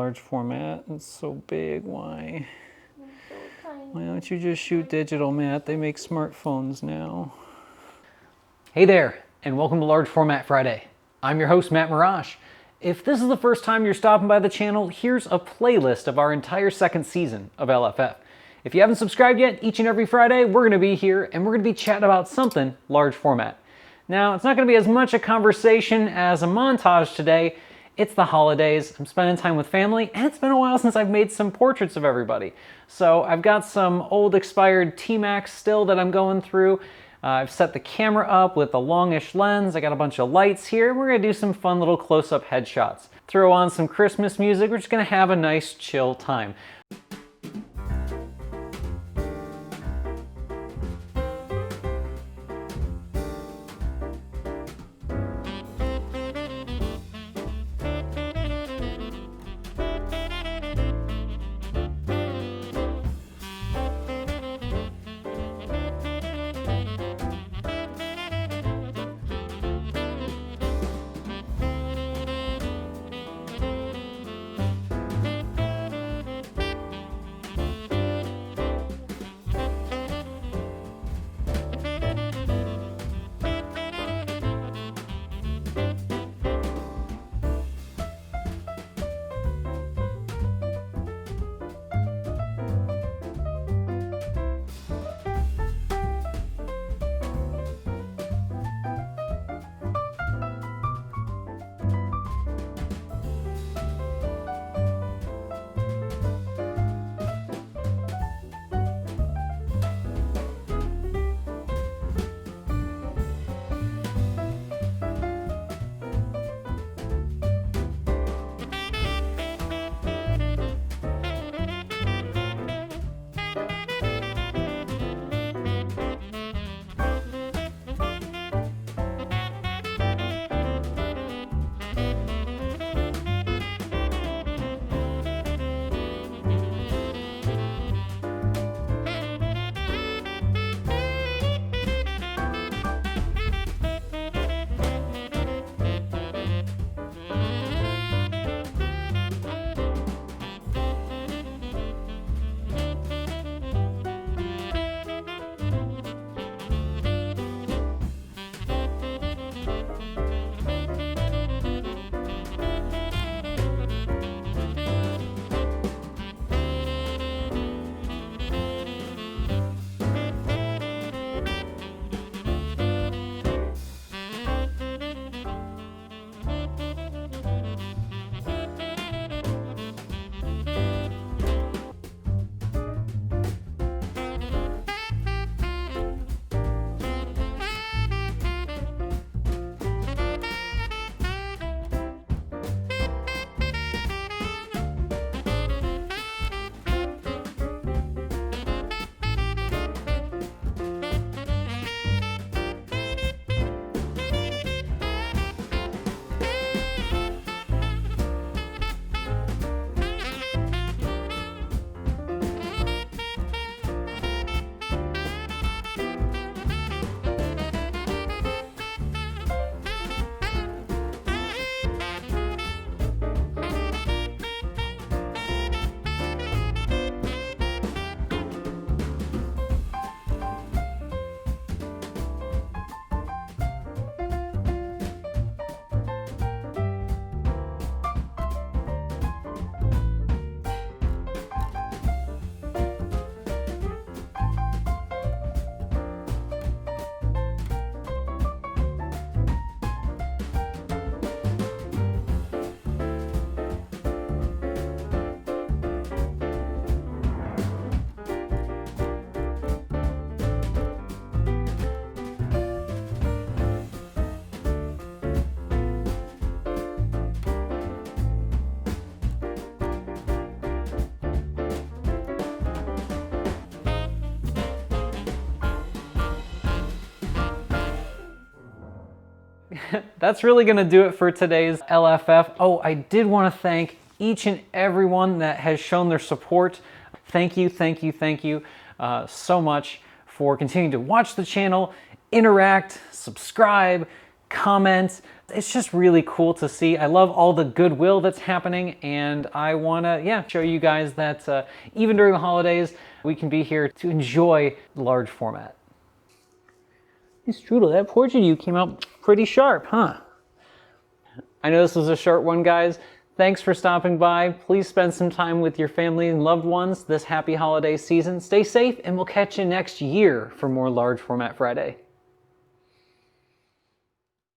large format. It's so big. Why? Why don't you just shoot digital, Matt? They make smartphones now. Hey there, and welcome to Large Format Friday. I'm your host, Matt Marrash. If this is the first time you're stopping by the channel, here's a playlist of our entire second season of LFF. If you haven't subscribed yet, each and every Friday, we're going to be here and we're going to be chatting about something large format. Now, it's not going to be as much a conversation as a montage today. It's the holidays, I'm spending time with family, and it's been a while since I've made some portraits of everybody. So I've got some old expired T-Max still that I'm going through. I've set the camera up with a longish lens. I got a bunch of lights here. We're going to do some fun little close-up headshots. Throw on some Christmas music. We're just going to have a nice chill time. That's really going to do it for today's LFF. Oh, I did want to thank each and everyone that has shown their support. Thank you, thank you, thank you so much for continuing to watch the channel, interact, subscribe, comments. It's just really cool to see. I love all the goodwill that's happening, and I want to, show you guys that even during the holidays, we can be here to enjoy large format. Hey, Strudel, that portrait of you came out pretty sharp, huh? I know this was a short one, guys. Thanks for stopping by. Please spend some time with your family and loved ones this happy holiday season. Stay safe, and we'll catch you next year for more Large Format Friday.